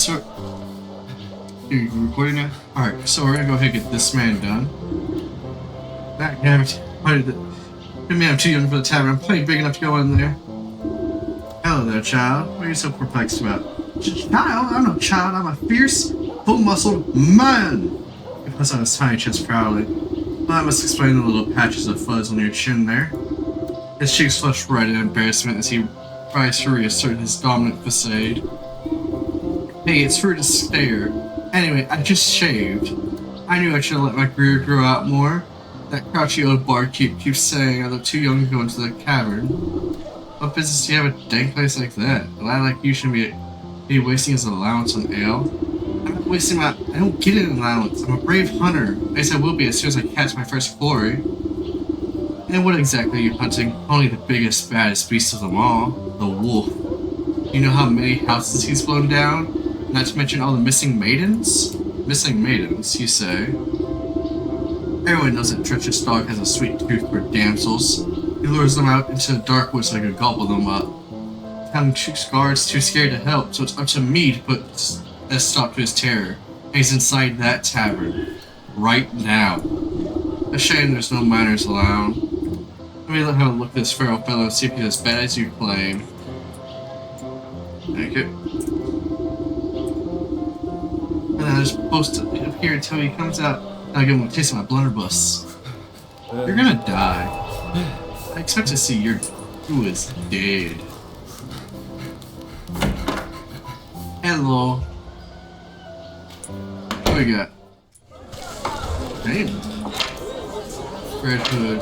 So, you recording now? Alright, so we're gonna go ahead and get this man done. That damn it. Why did I'm too young for the tavern. I'm plenty big enough to go in there. Hello there, child. What are you so perplexed about? Child? I'm no child. I'm a fierce, full-muscled man! He puts on his tiny chest proudly. Well, I must explain the little patches of fuzz on your chin there. His cheeks flush red in embarrassment as he tries to reassert his dominant facade. Hey, it's rude to stare. Anyway, I just shaved. I knew I should have let my beard grow out more. That crouchy old barkeep keeps saying I look too young to go into the cavern. What business do you have a dank place like that? A lad like you shouldn't be wasting his allowance on ale. I'm not wasting my... I don't get an allowance. I'm a brave hunter. I guess I will be as soon as I catch my first quarry. And what exactly are you hunting? Only the biggest, baddest beast of them all. The wolf. You know how many houses he's blown down? Not to mention all the missing maidens? Missing maidens, you say? Everyone knows that treacherous dog has a sweet tooth for damsels. He lures them out into the dark woods so he can gobble them up. Having guards too scared to help, so it's up to me to put a stop to his terror. And he's inside that tavern. Right now. A shame there's no miners allowed. Let me have a look at this feral fellow and see if he's as bad as you claim. Thank you. And I just post it up here until he comes out. And I'll give him a taste of my blunderbuss. You're gonna die. I expect to see who is dead. Hello. What we got? Damn. Red Hood.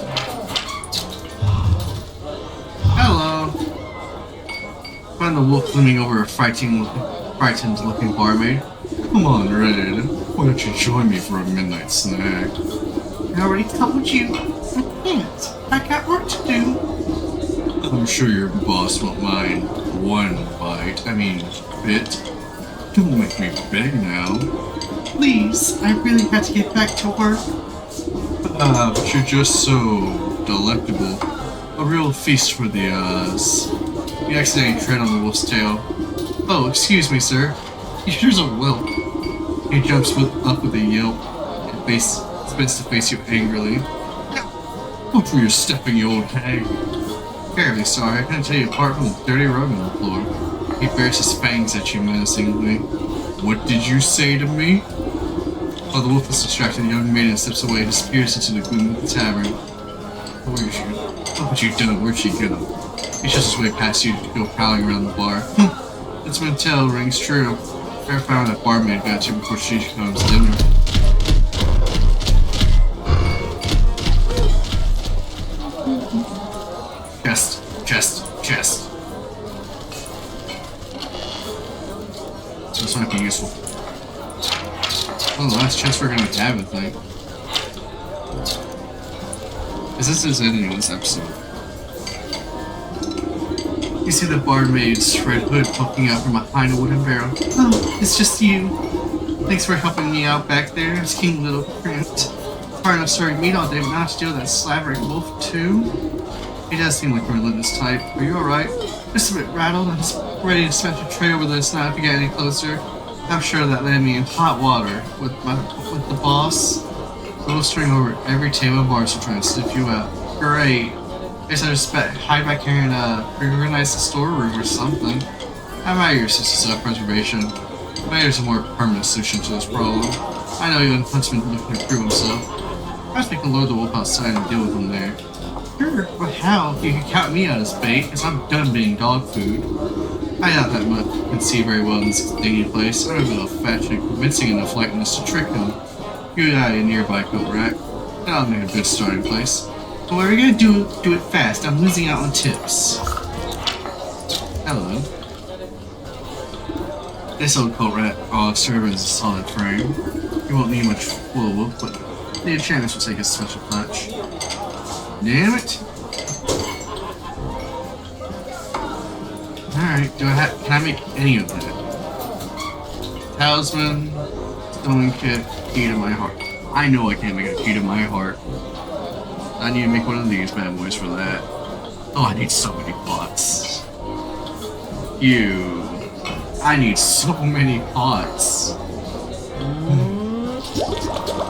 Hello. Find the wolf looming over a frightened looking barmaid. Come on, Red. Why don't you join me for a midnight snack? I already told you. I can't. I got work to do. I'm sure your boss won't mind one bit. Don't make me beg now. Please, I really have to get back to work. But you're just so delectable. A real feast for the eyes. You accidentally tread on the wolf's tail. Oh, excuse me, sir. Here's a whelp. He jumps up with a yelp and spits to face you angrily. Watch where you're stepping, you old hag. Terribly sorry, I couldn't tell you apart from the dirty rug on the floor. He bares his fangs at you menacingly. What did you say to me? While the wolf is distracted, the young maiden steps away and disappears into the gloom of the tavern. Where is she? What have you done? Where'd she go? He shoves his way past you to go prowling around the bar. That's when tale rings true. I found that barmaid got you before she comes dinner. Chest. So this might be useful. Oh, the last chest we're gonna have, I think. This is ending this episode. You see the barmaid's red hood poking out from behind a wooden barrel. Oh, it's just you. Thanks for helping me out back there. It's King Little Cramped. Hard enough serving meat all day, but now I have to deal with that slavering wolf too. He does seem like a relentless type. Are you alright? Just a bit rattled. I'm just ready to smash a tray over this now if you get any closer. I'm sure that landed me in hot water with the boss. Blistering over every table and bar to try and sniff you out. Great. Guess I just hide back here and reorganize the storeroom or something. I admire your sister's self-preservation. Maybe there's a more permanent solution to this problem. I know young Huntsman looking to prove himself. Perhaps we can lure the wolf outside and deal with him there. Sure, but how? You can count me out as bait, because I'm done being dog food. I doubt that much can see very well in this dingy place. I don't have enough fashion and convincing enough likeness to trick him. You and I a nearby coat rack. That'll make a good starting place. But we're gonna do it fast. I'm losing out on tips. Hello. This old coat rack serves as a solid frame. You won't need much wool, but the enchantments will take a special touch. Damn it! Alright, can I make any of that? Talisman, stone kit, key to my heart. I know I can't make a key to my heart. I need to make one of these bad boys for that. Oh, I need so many pots. You. I need so many pots.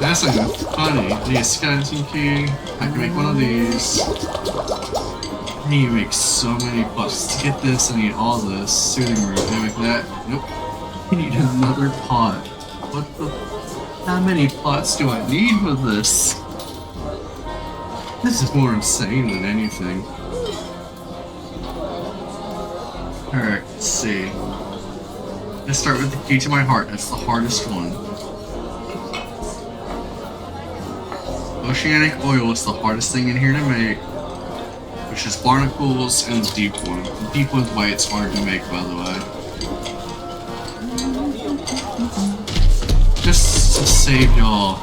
That's not even funny. I need a skeleton key. I can make one of these. I need to make so many pots. To get this, I need all this. Soothing root. Can I make that? Nope. I need another pot. What the? How many pots do I need for this? This is more insane than anything. Alright, let's see. Let's start with the key to my heart. That's the hardest one. Oceanic oil is the hardest thing in here to make, which is barnacles and the deep one. The deep one's why it's hard to make, by the way. Just to save y'all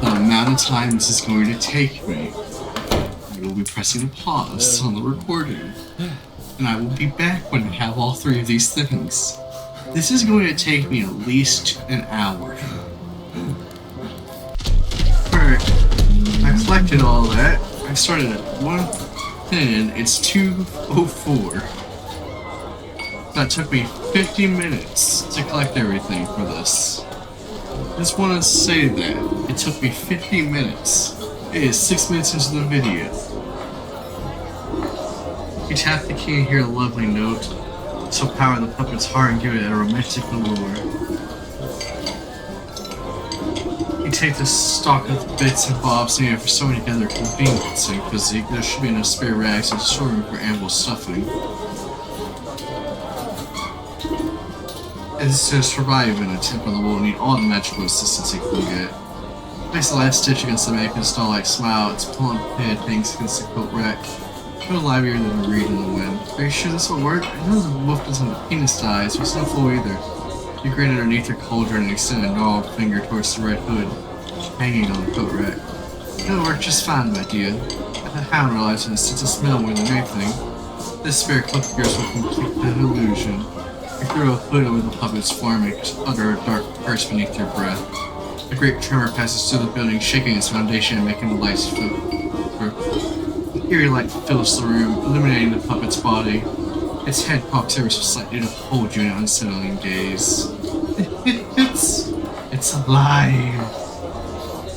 the amount of time this is going to take me, I will be pressing pause on the recording, and I will be back when I have all three of these things. This is going to take me at least an hour. Alright, I collected all that. I started at 1:10, it's 2:04. That took me 50 minutes to collect everything for this. Just want to say that it took me 50 minutes. It is 6 minutes into the video. You tap the key and hear a lovely note. So power the puppet's heart and give it a romantic allure. You take the stock of bits and bobs needed for sewing together conveniencing physique. There should be enough spare rags and storeroom for ample stuffing. As to survive in a temple, the will need all the magical assistance you can get. Place the last stitch against the mannequin's doll-like smile. Its plump head hangs against the coat rack. No livelier than a reed in the wind. Are you sure this will work? I know the wolf doesn't have penis eyes, there's no flow either. You grin underneath her cauldron and extend a gnarled finger towards the red hood hanging on the coat rack. It'll work just fine, my dear. The hound relies on a sense of smell more than anything. This spare clip of yours will complete the illusion. You throw a hood over the puppet's form and utter a dark curse beneath your breath. A great tremor passes through the building, shaking its foundation and making the lights flicker. Eerie light fills the room, illuminating the puppet's body. Its head cocks ever so slightly to hold you in an unsettling gaze. It's alive!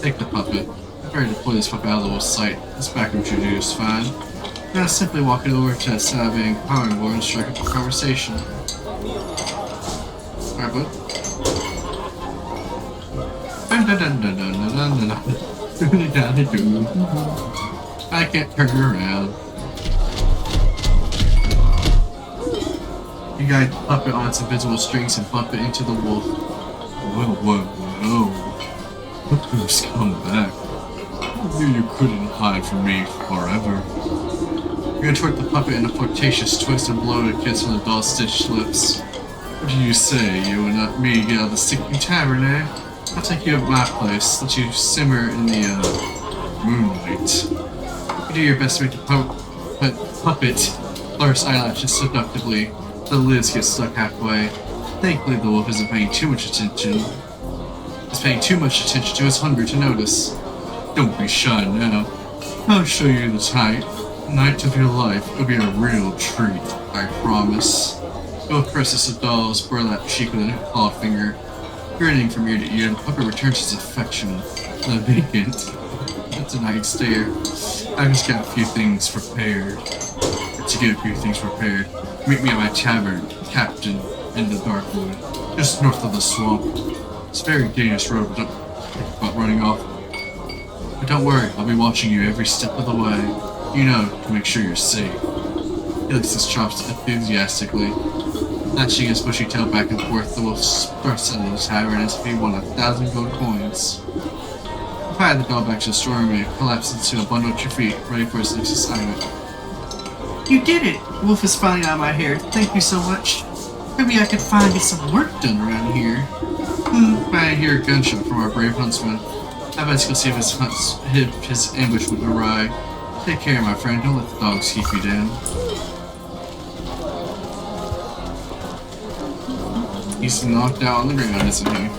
Take the puppet. I'm ready to pull this puppet out of the little sight. This backroom should do is fine. Now simply walk it over to that savvy empowering board and strike up a conversation. Alright, bud. I can't turn her around. You guide the puppet on its invisible strings and bump it into the wolf. Whoa. Look who's come back. I knew you couldn't hide from me forever. You contort the puppet in a flirtatious twist and blow a kiss from the doll's stitched lips. What do you say, you and not me get out of the sticky tavern, eh? I'll take you at my place, let you simmer in the, moonlight. You do your best to make the puppet flutter eyelashes seductively. The lids get stuck halfway. Thankfully, the wolf isn't paying too much attention. It's paying too much attention to his hunger to notice. Don't be shy now. I'll show you the night of your life. It'll be a real treat, I promise. Bill presses the doll's burlap cheek with a claw finger. Grinning from ear to ear, the puppet returns his affection. The vacant. It's a night stare. I've just got a few things prepared. Meet me at my tavern, Captain, in the Darkwood, just north of the swamp. It's a very dangerous road, but don't think about running off. But don't worry, I'll be watching you every step of the way. You know, to make sure you're safe. He licks his chops enthusiastically. Latching his bushy tail back and forth, the wolf starts out of the tavern as if he won 1,000 gold coins. You pile the doll back to the storeroom and it collapses into a bundle at your feet, ready for his next assignment. You did it! Wolf is finally out of my hair. Thank you so much. Maybe I could find me some work done around here. I hear a gunshot from our brave huntsman. I bet to go see if his ambush went awry. Take care, my friend. Don't let the dogs keep you down. He's knocked out on the ground, isn't he?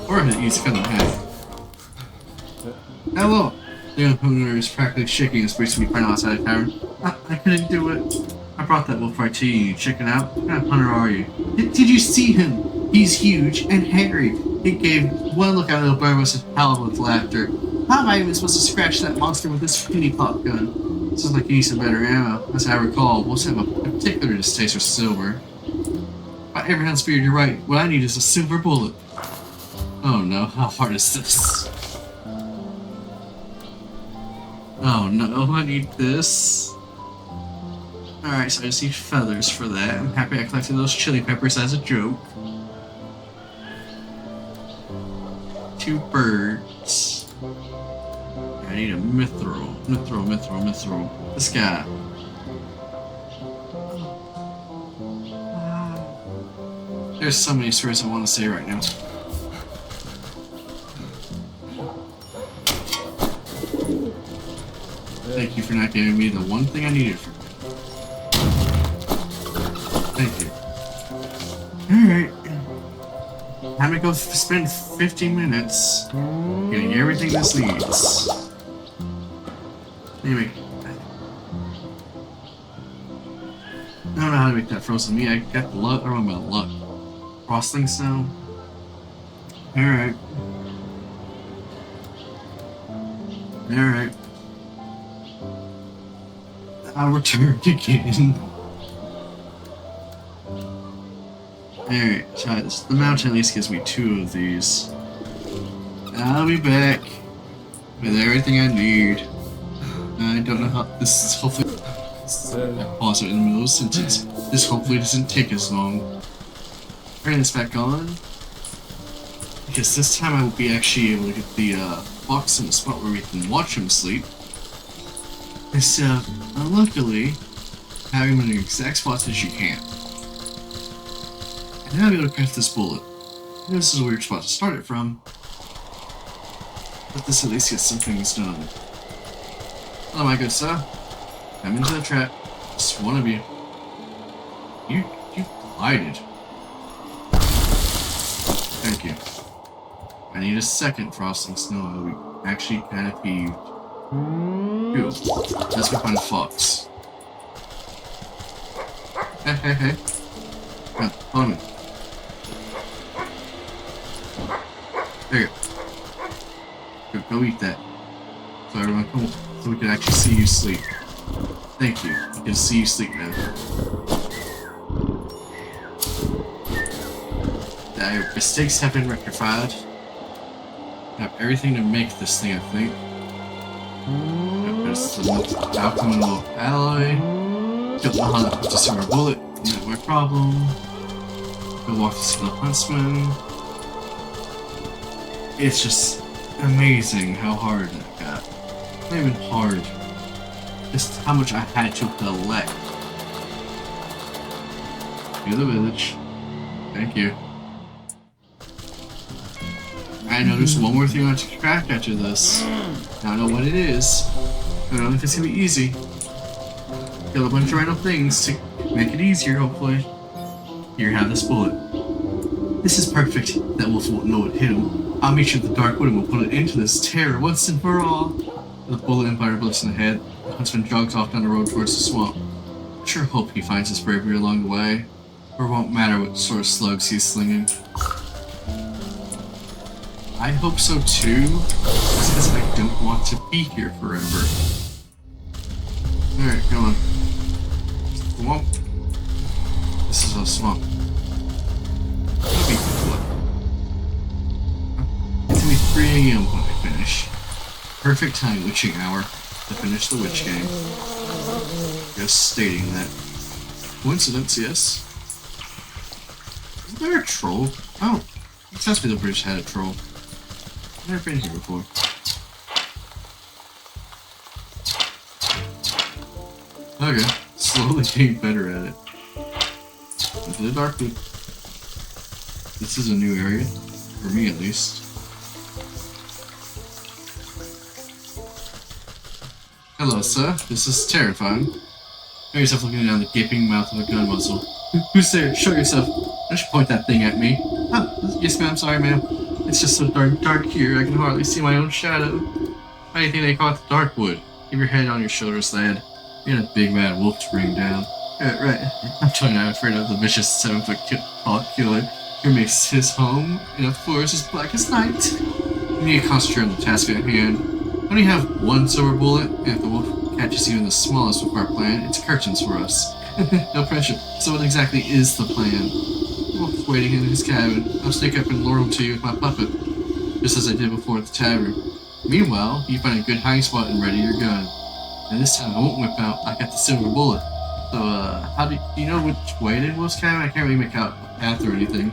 Or he's cut in half. Hello! The young hunter is practically shaking his boots to be found outside the tavern. I couldn't do it. I brought that wolf right to you. Check it out. What kind of hunter are you? Did you see him? He's huge and hairy. He gave one look at little bird was howled with laughter. How am I even supposed to scratch that monster with this finny pop gun? Sounds like he needs some better ammo. As I recall, wolves have a particular distaste for silver. By Abraham's beard, you're right. What I need is a silver bullet. Oh no, how hard is this? Oh no, I need this. Alright, so I just need feathers for that. I'm happy I collected those chili peppers as a joke. 2 birds. I need a mithril. Mithril. This guy. Wow. There's so many stories I want to say right now. Thank you for not giving me the one thing I needed from you. Thank you. Alright. Time to go spend 15 minutes getting everything this needs. Anyway. I don't know how to make that frozen meat. I got the luck. I don't know about luck. Frosting snow. Alright. Alright. I'll return again. Alright, so the mountain at least gives me 2 of these. I'll be back with everything I need. I don't know how this is hopefully. I pause it in the middle of a sentence. This hopefully doesn't take as long. Turn this back on. Because this time I will be actually able to get the box in the spot where we can watch him sleep. So, luckily, have him in the exact spots as you can. And now I'll be able to craft this bullet. This is a weird spot to start it from. But this at least gets some things done. Hello, my good sir. Come into the trap. Just one of you. You glided. Thank you. I need a second frosting snow. I'll be actually kind of peeved. Cool. Let's go find a fox. Hey. Come on me. There you go. Go eat that. So everyone, come on. So we can actually see you sleep. Thank you. I can see you sleep now. Your mistakes have been rectified. I have everything to make this thing, I think. There's some alchemical alloy. Killed the hunt with a silver bullet. Not my problem. Go walk to see the huntsman. It's just amazing how hard that got. Not even hard. Just how much I had to collect. To the village. Thank you. I know there's one more thing I want to craft after this. I don't know what it is. I don't know if it's gonna be easy. Kill a bunch of random things to make it easier, hopefully. Here, have this bullet. This is perfect. That wolf won't know what hit him. I'll meet you at the dark wood and we'll put an end to this terror once and for all. The bullet and fire bullets in the head. The huntsman jogs off down the road towards the swamp. I sure hope he finds his bravery along the way. Or it won't matter what sort of slugs he's slinging. I hope so too, because I don't want to be here forever. Alright, come on. Swamp. This is a swamp. It'll be cool. It's gonna be 3 AM when I finish. Perfect time witching hour to finish the witch game. Just stating that. Coincidence, yes. Isn't there a troll? Oh, it tells me the bridge had a troll. I've never been here before. Okay, slowly getting better at it. Into the dark wood. This is a new area, for me at least. Hello, sir. This is terrifying. Find yourself looking down the gaping mouth of a gun muzzle. Who's there? Show yourself. Don't you point that thing at me. Oh, yes, ma'am. Sorry, ma'am. It's just so dark here, I can hardly see my own shadow. Anything they call it the dark wood. Keep your head on your shoulders, lad. You're a big mad wolf to bring down. Right. I'm totally not afraid of the vicious 7-foot tall killer who makes his home in a forest as black as night. You need to concentrate on the task at hand. We only have one silver bullet, and if the wolf catches even the smallest of our plan, it's curtains for us. No pressure. So what exactly is the plan? The wolf's waiting in his cabin. I'll sneak up and lure him to you with my puppet, just as I did before at the tavern. Meanwhile, you find a good hiding spot and ready your gun. And this time I won't whip out, I got the silver bullet. So, how do you know which way to Wolf's cabin? I can't really make out a path or anything.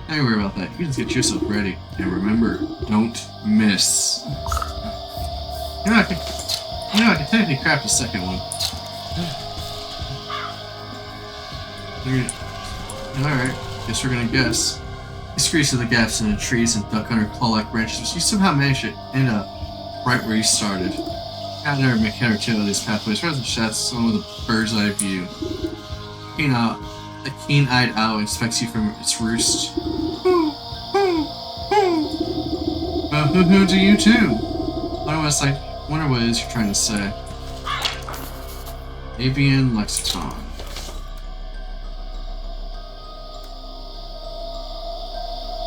Don't worry about that. You just get yourself ready. And remember, don't miss. I can technically craft a second one. Alright, guess we're gonna guess. You screech through the gaps in the trees and duck under claw-like branches, but you somehow manage to end up right where you started. I've never make head or tail of these pathways, rather than shots someone with a bird's eye view. A keen-eyed owl inspects you from its roost. Who do you too? I wonder what it is you're trying to say. Avian lexicon.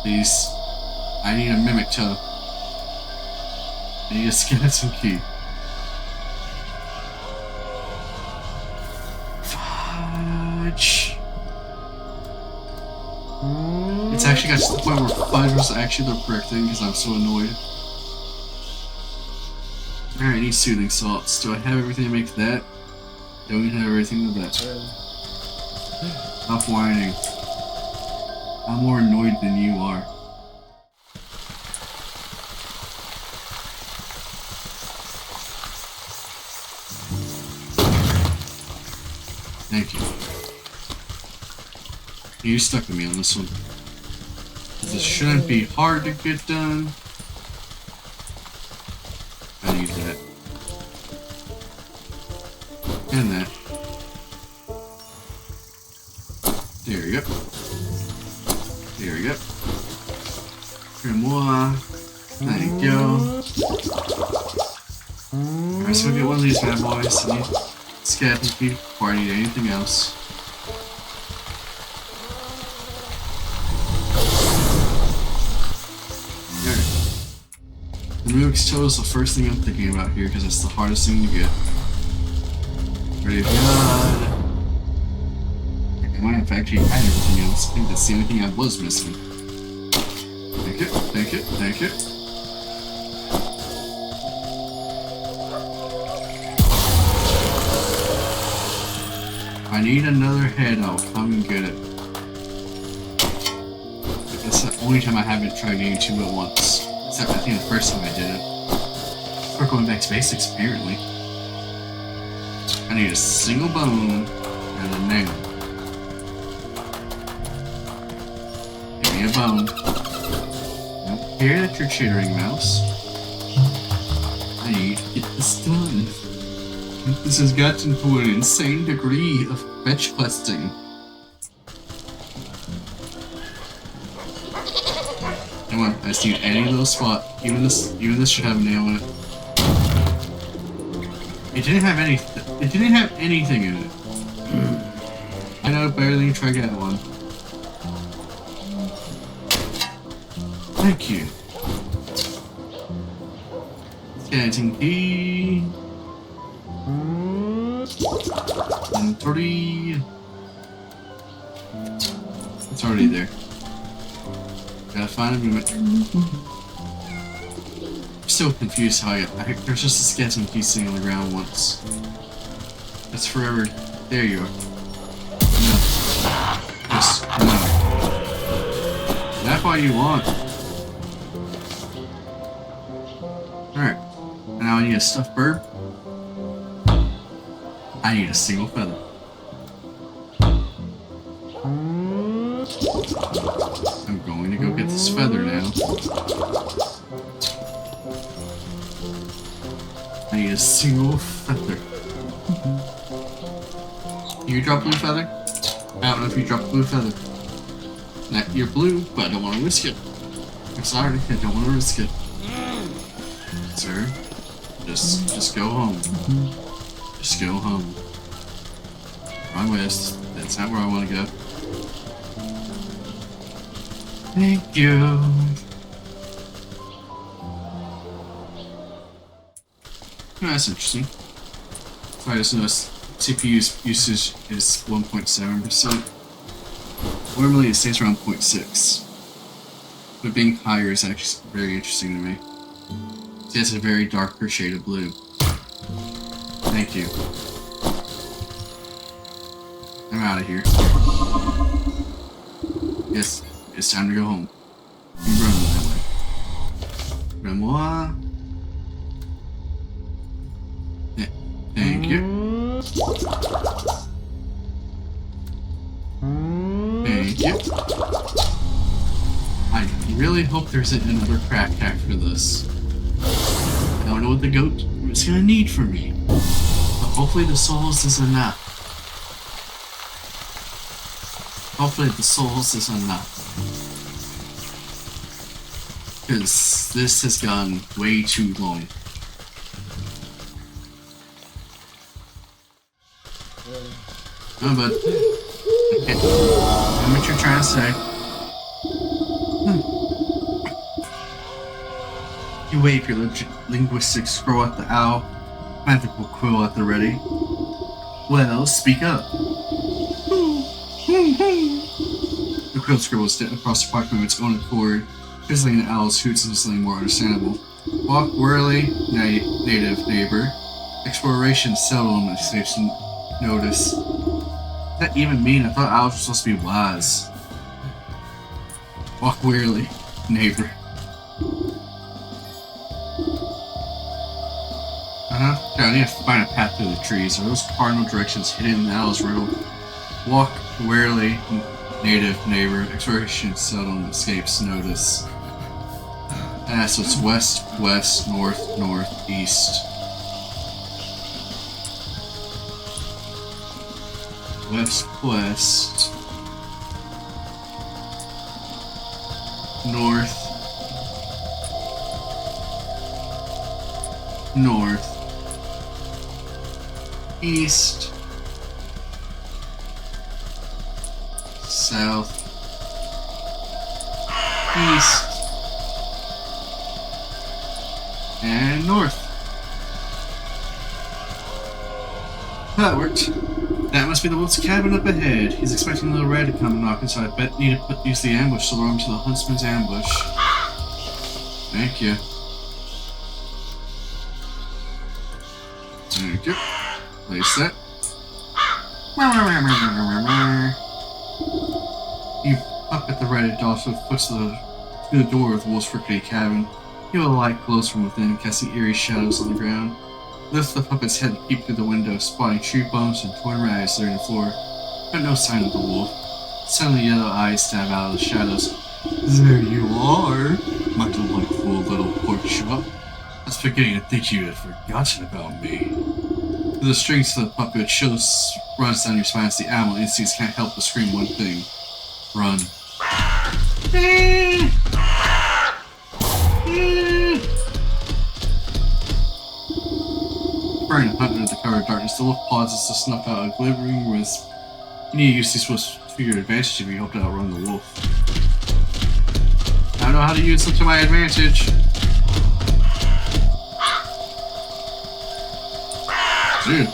Please. I need a mimic toe. I need a skeleton key. Fudge. It's actually got to the point where fudge was actually the correct thing because I'm so annoyed. Alright, I need soothing salts. Do I have everything to make that? Don't even have everything to that. Stop whining. I'm more annoyed than you are. Thank you. You stuck with me on this one. This shouldn't be hard to get done. I need that. And that. There we go. There we go. Moi. There you go. Alright, so we'll get one of these bad boys. I need skeleton key before I need anything else. The Mook's toe is the first thing I'm thinking about here because it's the hardest thing to get. Ready for God. I might have actually had everything else. I think that's the only thing I was missing. Thank it, thank it, thank it. If I need another head, I'll come and get it. That's the only time I haven't tried getting two at once. Except I think the first time I did it. We're going back to basics, apparently. I need a single bone and a nail. Give me a bone. I don't care that you're chittering, mouse. I need to get this done. This has gotten to an insane degree of fetch questing. Come on, I just need any of those spots. Even this should have a nail in it. It didn't have anything in it. I know better than you try to get one. Thank you. Skeleton key. And 3. It's already there. Gotta find a movement. I'm still confused how there's just a skeleton key sitting on the ground once. That's forever. There you are. No. Yes. No. Is that what you want? Alright. Now I need a stuffed bird. I need a single feather. I'm going to go get this feather now. I need a single feather. You drop blue feather? I don't know if you dropped blue feather. Now, you're blue, but I don't want to risk it. I'm sorry, I don't want to risk it. Sir, just go home. Just go home. Wrong way. That's not where I want to go. Thank you. Oh, that's interesting. So I just noticed CPU usage is 1.7%. Normally it stays around 0.6. But being higher is actually very interesting to me. See, it's a very darker shade of blue. Thank you. I'm out of here. Yes, it's time to go home. I'm running that way. Grimoire. Thank you. Thank you. I really hope there's another crack after this. I don't know what the goat is gonna need from me. But hopefully the souls is enough. Hopefully the souls is enough. Because this has gone way too long. Oh, but okay. I know what you're trying to say. You wave your linguistic scroll at the owl, magical quill at the ready. Well, speak up. The quill scribble was sent across the park of its own accord, fizzling the owl's hoots into something more understandable. Walk warily, native neighbor. Exploration seldom escapes notice. Does that even mean? I thought owls were supposed to be wise. Walk warily, neighbor. Yeah, I need to find a path through the trees. Are those cardinal directions hidden in the owl's riddle? Walk warily, native neighbor. Exploration seldom escapes notice. So it's west, west, north, north, east. West, west. North. North. East. South. East. And north. That worked. That must be the wolf's cabin up ahead. He's expecting Little Red to come and knock, and so I bet need to use the ambush to lure him to the huntsman's ambush. Thank you. Thank you. Place that. You up at the Reddit also puts to the door of the wolf's rickety cabin. You feel a light glows from within, casting eerie shadows on the ground. Lift the puppet's head and peep through the window, spotting tree bones and torn rags littering the floor, but no sign of the wolf. Suddenly yellow eyes stab out of the shadows. There you are, my delightful little pork chop. I was beginning to think you had forgotten about me. The strings to the puppet chills runs down your spine as the animal instincts can't help but scream one thing. Run. Burning hunt under the cover of darkness, the wolf pauses to snuff out a glimmering wisp. You need to use these wisps to your advantage if you hope to outrun the wolf. I know how to use them to my advantage. Dude.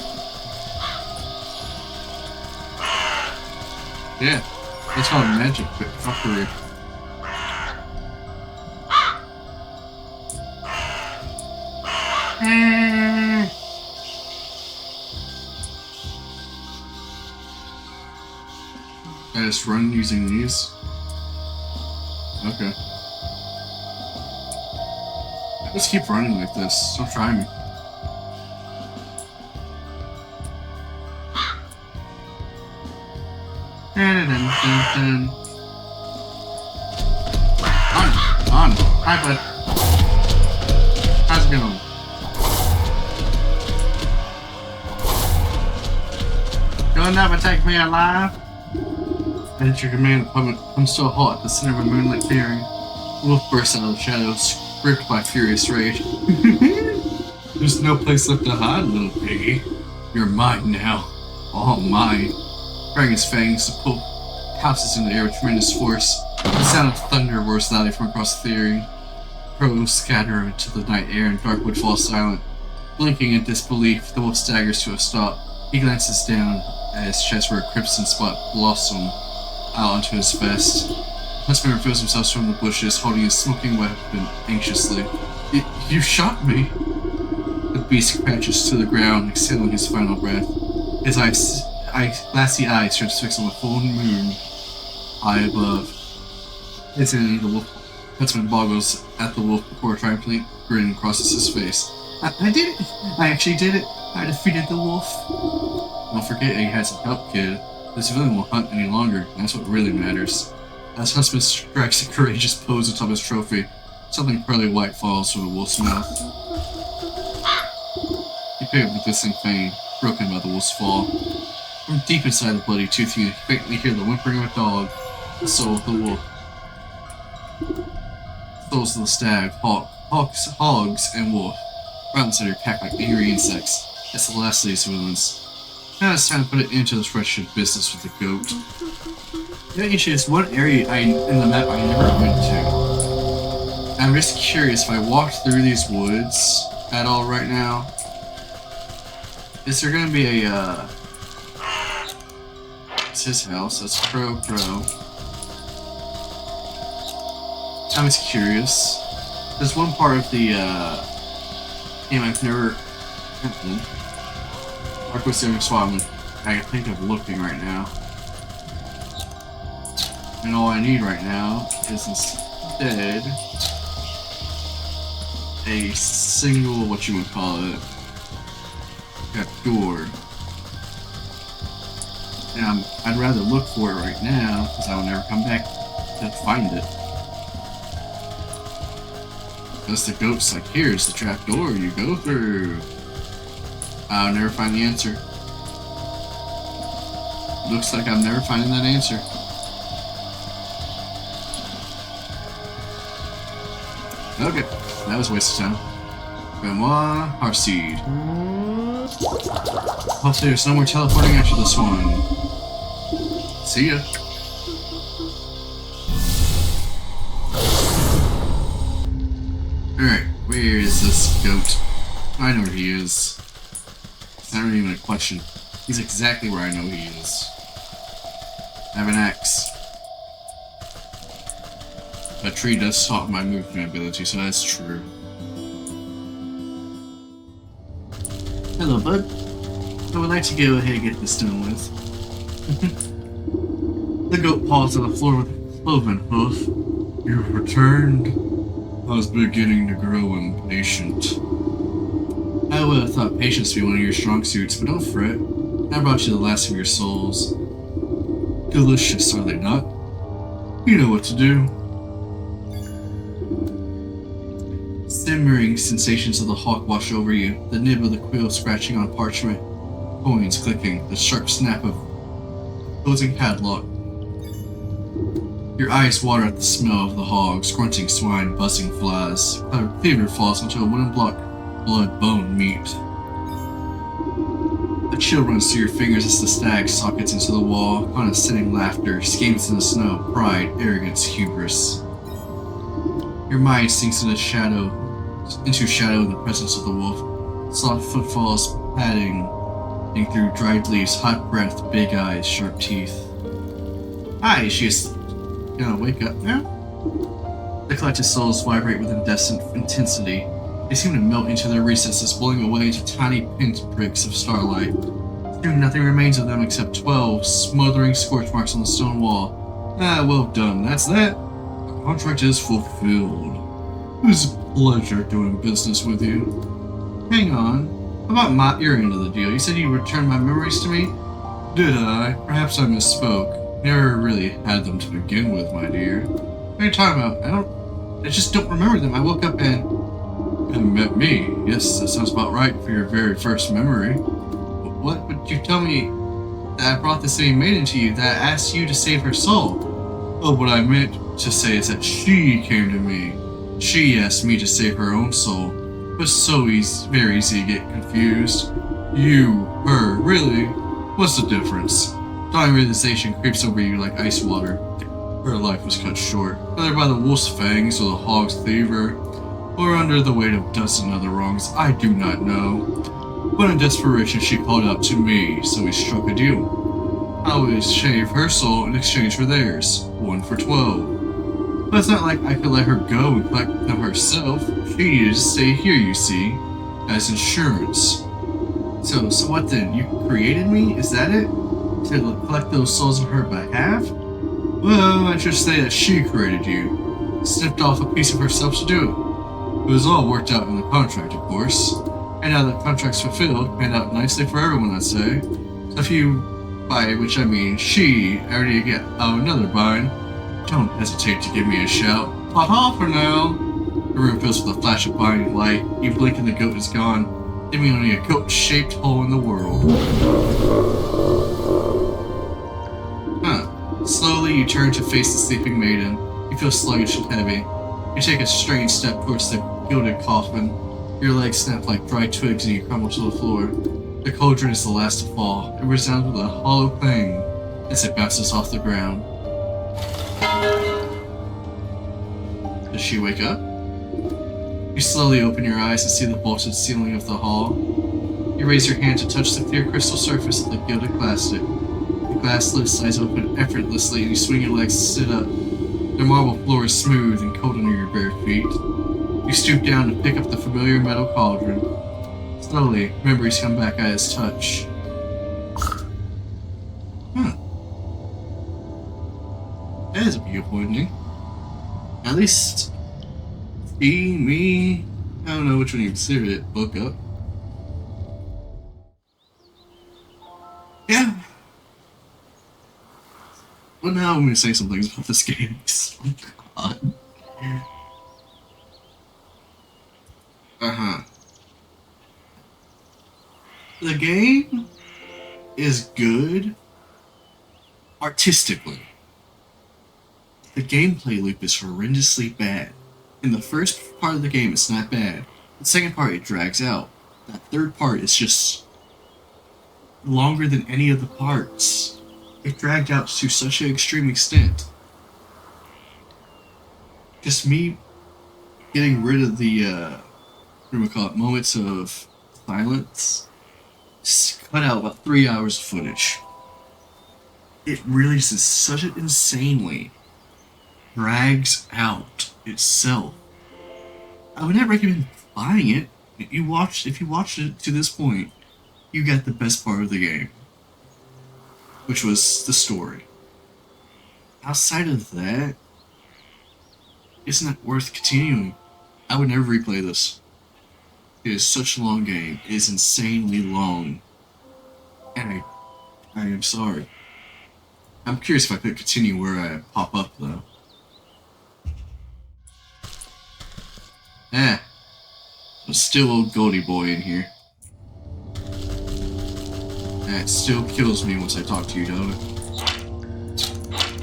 Yeah, that's called magic, but fuckery. I just run using these? Okay. Let's keep running like this. Don't try me. On. Hi, bud. How's it going? You'll never take me alive? At your command, the puppet comes to a halt at the center of a moonlit clearing. The wolf bursts out of the shadows, gripped by furious rage. There's no place left to hide, little piggy. You're mine now. All mine. Spreading his fangs, the pull pounces in the air with tremendous force. The sound of thunder roars loudly from across the clearing. Crows scatter into the night air and Darkwood falls silent. Blinking in disbelief, the wolf staggers to a stop. He glances down at his chest where a crimson spot blossomed out onto his vest. Huntsman reveals himself from the bushes, holding his smoking weapon anxiously. You shot me! The beast crashes to the ground, exhaling his final breath. His glassy eyes transfixed on the full moon high above. Instantly, the wolf huntsman boggles at the wolf before a triumphant grin crosses his face. I did it! I actually did it! I defeated the wolf! Don't forget you had some help, kid. This villain won't hunt any longer, and that's what really matters. As Huntsman strikes a courageous pose atop his trophy, something pearly white falls from the wolf's mouth. He picked up the glistening fang, broken by the wolf's fall. From deep inside the bloody tooth, you faintly hear the whimpering of a dog, the soul of the wolf. Souls of the stag, hogs, and wolf. Rounds at your pack like angry insects. That's the last of these villains. Now it's time to put it into this wretched business with the goat. Yeah, actually, it's one area in the map I never went to. I'm just curious if I walked through these woods at all right now. Is there gonna be a, it's his house, that's Crow. I'm just curious. There's one part of the, game I've never, Darkwood's the only spot I can think of looking right now. And all I need right now is instead a single, what you would call it, door. And I'd rather look for it right now because I will never come back to find it. Because the goat's like, here's the trap door you go through. I'll never find the answer. Looks like I'm never finding that answer. Okay, that was a waste of time. Grimoire, Harseed. Hopefully there's no more teleporting after this one. See ya. Alright, where is this goat? I know where he is. It's not even a question. He's exactly where I know he is. I have an axe. A tree does stop my movement ability, so that's true. Hello, bud. I would like to go ahead and get this done with. The goat paused on the floor with a cloven hoof. You've returned? I was beginning to grow impatient. I would have thought patience to be one of your strong suits, but don't fret. I brought you the last of your souls. Delicious, are they not? You know what to do. Simmering sensations of the hawk wash over you, the nib of the quill scratching on parchment, coins clicking, the sharp snap of closing padlock. Your eyes water at the smell of the hogs, grunting swine, buzzing flies. A cleaver falls into a wooden block, blood, bone, meat. A chill runs through your fingers as the stag sockets into the wall, condescending laughter, schemes in the snow, pride, arrogance, hubris. Your mind sinks into shadow in the presence of the wolf. Soft footfalls padding through dried leaves, hot breath, big eyes, sharp teeth. Hi, she's gonna wake up now? The collected souls vibrate with incandescent intensity. They seem to melt into their recesses, blowing away into tiny pinpricks of starlight. Soon nothing remains of them except 12 smothering scorch marks on the stone wall. Ah, well done. That's that. The contract is fulfilled. It was a pleasure doing business with you. Hang on. How about your end of the deal? You said you returned my memories to me? Did I? Perhaps I misspoke. Never really had them to begin with, my dear. What are you talking about? I just don't remember them. I woke up and met me. Yes, that sounds about right for your very first memory. What would you tell me that I brought this same maiden to you that asked you to save her soul? Oh, what I meant to say is that she came to me. She asked me to save her own soul. It was so easy, very easy to get confused. You, her, really? What's the difference? Dying realization creeps over you like ice water. Her life was cut short, whether by the wolf's fangs or the hog's thiever, or under the weight of dozen other wrongs, I do not know. But in desperation she called out to me, so we struck a deal. I would shave her soul in exchange for theirs, 1 for 12. But it's not like I could let her go and collect them herself. She needed to stay here, you see, as insurance. So what then? You created me? Is that it? To collect those souls on her behalf? Well, I should say that she created you. Snipped off a piece of herself to do it. It was all worked out in the contract, of course. And now the contract's fulfilled, panned out nicely for everyone, I'd say. So if you, by which I mean she, already get another bind, don't hesitate to give me a shout. Ha-ha for now! The room fills with a flash of blinding light. You blink and the goat is gone, leaving only a goat-shaped hole in the world. Slowly, you turn to face the sleeping maiden. You feel sluggish and heavy. You take a strange step towards the gilded coffin. Your legs snap like dry twigs and you crumble to the floor. The cauldron is the last to fall. It resounds with a hollow clang as it bounces off the ground. Does she wake up? You slowly open your eyes and see the vaulted ceiling of the hall. You raise your hand to touch the clear crystal surface of the gilded plastic. The glass lid slides open effortlessly and you swing your legs to sit up. The marble floor is smooth and cold under your bare feet. You stoop down to pick up the familiar metal cauldron. Slowly, memories come back at his touch. That is a beautiful ending. At least, me, I don't know which one you consider it, book up. Yeah. Well, now I'm going to say some things about this game. Oh, God. The game is good artistically. The gameplay loop is horrendously bad. In the first part of the game, it's not bad. The second part, it drags out. That third part is just longer than any of the parts. It dragged out to such an extreme extent. Just me getting rid of the, what do we call it, moments of silence. Just cut out about 3 hours of footage. It really is such an insanely drags out itself. I would not recommend buying it. If you watched it to this point, you got the best part of the game, which was the story. Outside of that, it's not worth continuing. I would never replay this. It is such a long game. It is insanely long. And I am sorry. I'm curious if I could continue where I pop up though. There's still old Goldie boy in here. That still kills me once I talk to you, don't it?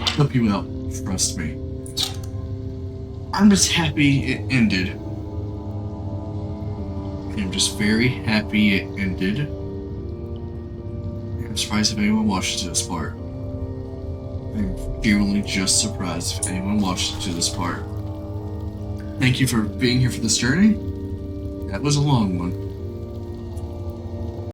Help you out, trust me. I'm just happy it ended. I'm just very happy it ended. I'm surprised if anyone watched it to this part. I'm genuinely just surprised if anyone watched it to this part. Thank you for being here for this journey. That was a long one.